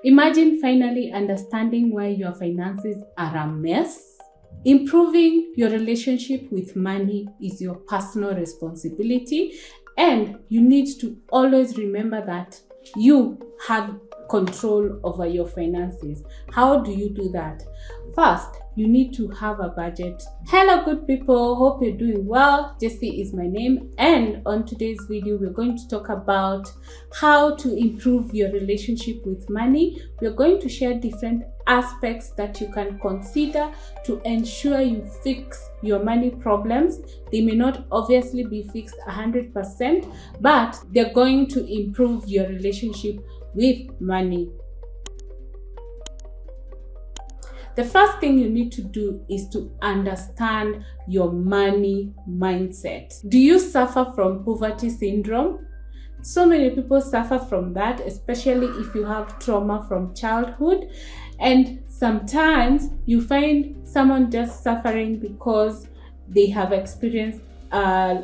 Imagine finally understanding why your finances are a mess. Improving your relationship with money is your personal responsibility, and you need to always remember that you have control over your finances. How do you do that? First, you need to have a budget. Hello good people, hope you're doing well. Jessie is my name, and on today's video we're going to talk about how to improve your relationship with money. We're going to share different aspects that you can consider to ensure you fix your money problems. They may not obviously be fixed 100%, but they're going to improve your relationship with money. The first thing you need to do is to understand your money mindset. Do you suffer from poverty syndrome? So many people suffer from that, especially if you have trauma from childhood. And sometimes you find someone just suffering because they have experienced a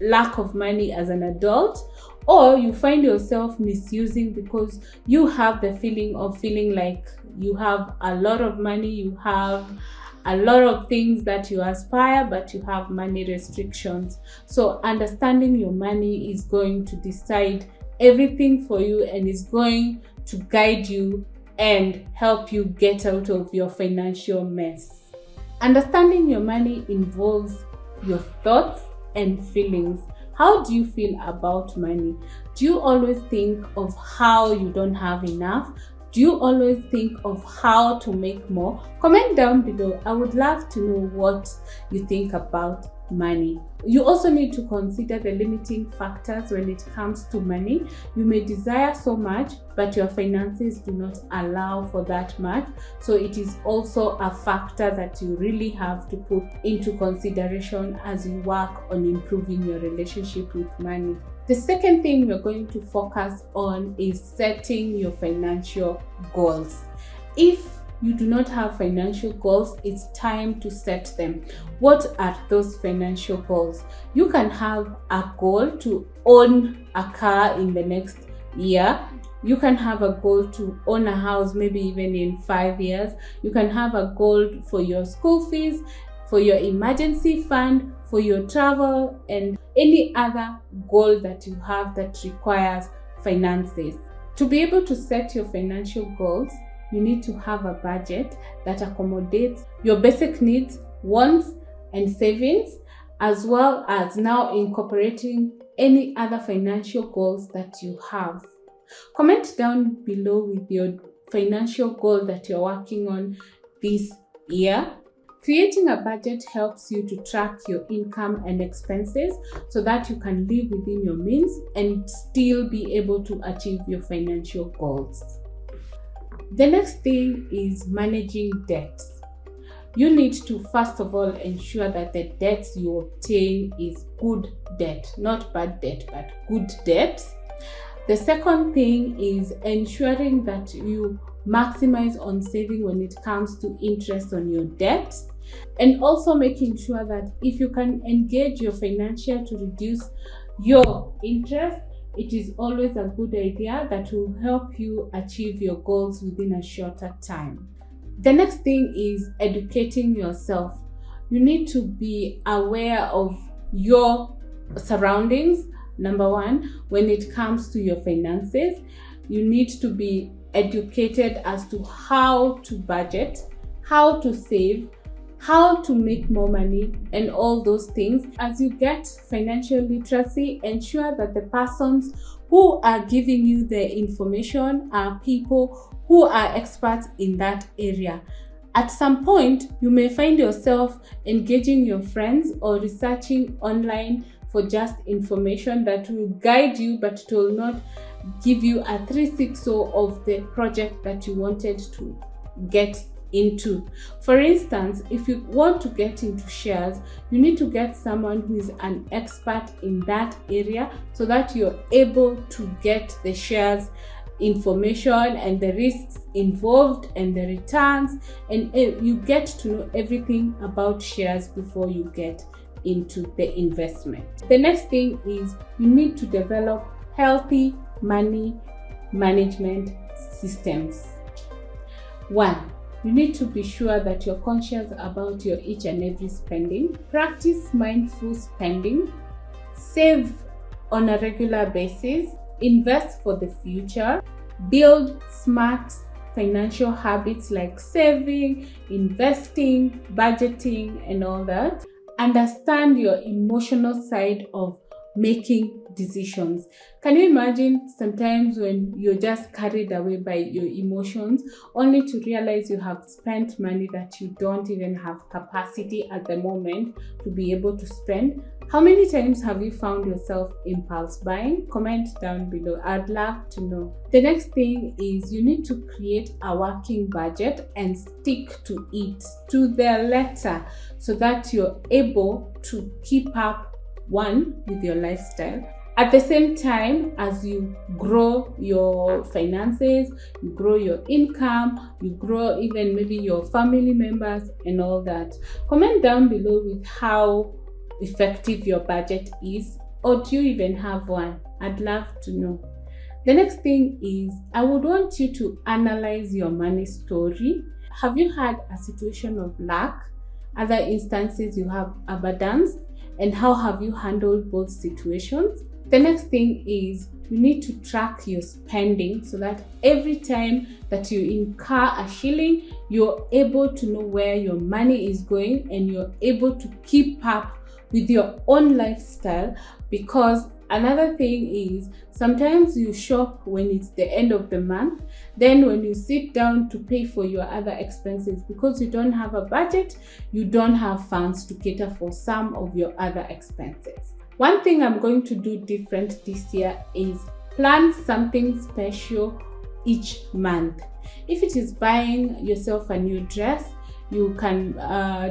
lack of money as an adult, or you find yourself misusing because you have the feeling like you have a lot of money, you have a lot of things that you aspire, but you have money restrictions. So understanding your money is going to decide everything for you and is going to guide you and help you get out of your financial mess. Understanding your money involves your thoughts and feelings. How do you feel about money? Do you always think of how you don't have enough? Do you always think of how to make more? Comment down below. I would love to know what you think about money. You also need to consider the limiting factors when it comes to money. You may desire so much, but your finances do not allow for that much. So it is also a factor that you really have to put into consideration as you work on improving your relationship with money. The second thing we're going to focus on is setting your financial goals. If you do not have financial goals, it's time to set them. What are those financial goals? You can have a goal to own a car in the next year. You can have a goal to own a house maybe even in 5 years. You can have a goal for your school fees, for your emergency fund, for your travel, and any other goal that you have that requires finances. To be able to set your financial goals, you need to have a budget that accommodates your basic needs, wants, and savings, as well as now incorporating any other financial goals that you have. Comment down below with your financial goal that you're working on this year. Creating a budget helps you to track your income and expenses so that you can live within your means and still be able to achieve your financial goals. The next thing is managing debts. You need to first of all ensure that the debts you obtain is good debt, not bad debt, but good debt. The second thing is ensuring that you maximize on saving when it comes to interest on your debts, and also making sure that if you can engage your financier to reduce your interest, it is always a good idea that will help you achieve your goals within a shorter time. The next thing is educating yourself. You need to be aware of your surroundings. Number one, when it comes to your finances, you need to be educated as to how to budget, how to save, how to make more money, and all those things. As you get financial literacy, ensure that the persons who are giving you the information are people who are experts in that area. At some point, you may find yourself engaging your friends or researching online for just information that will guide you, but it will not give you a 360 of the project that you wanted to get into. For instance, if you want to get into shares, you need to get someone who is an expert in that area so that you're able to get the shares information and the risks involved and the returns, and you get to know everything about shares before you get into the investment. The next thing is you need to develop healthy money management systems. 1. You need to be sure that you're conscious about your each and every spending. Practice mindful spending. Save on a regular basis. Invest for the future. Build smart financial habits like saving, investing, budgeting, and all that. Understand your emotional side of making decisions. Can you imagine sometimes when you're just carried away by your emotions only to realize you have spent money that you don't even have capacity at the moment to be able to spend? How many times have you found yourself impulse buying? Comment down below. I'd love to know. The next thing is you need to create a working budget and stick to it to the letter so that you're able to keep up with your lifestyle. At the same time, as you grow your finances, you grow your income, you grow even maybe your family members and all that. Comment down below with how effective your budget is, or do you even have one? I'd love to know. The next thing is I would want you to analyze your money story. Have you had a situation of lack? Other instances you have abundance? And how have you handled both situations? The next thing is you need to track your spending so that every time that you incur a shilling, you're able to know where your money is going and you're able to keep up with your own lifestyle. Because another thing is sometimes you shop when it's the end of the month, then when you sit down to pay for your other expenses, because you don't have a budget, you don't have funds to cater for some of your other expenses. One thing I'm going to do different this year is plan something special each month. If it is buying yourself a new dress, you can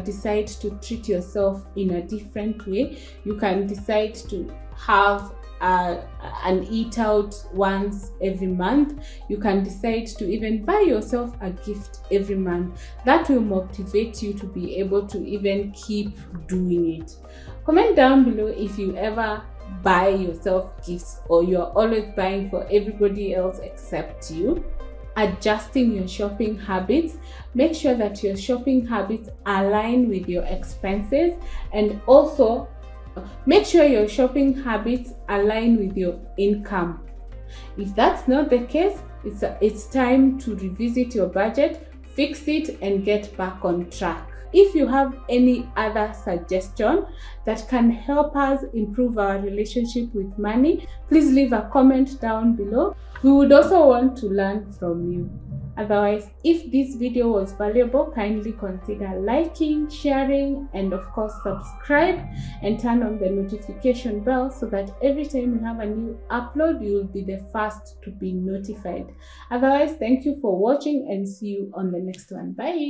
decide to treat yourself in a different way. You can decide to have an eat out once every month. You can decide to even buy yourself a gift every month. That will motivate you to be able to even keep doing it. Comment down below if you ever buy yourself gifts or you're always buying for everybody else except you. Adjusting your shopping habits. Make sure that your shopping habits align with your expenses, and also make sure your shopping habits align with your income. If that's not the case, it's time to revisit your budget, fix it, and get back on track. If you have any other suggestion that can help us improve our relationship with money, please leave a comment down below. We would also want to learn from you. Otherwise, if this video was valuable, kindly consider liking, sharing, and of course subscribe and turn on the notification bell so that every time we have a new upload, you will be the first to be notified. Otherwise, thank you for watching and see you on the next one. Bye.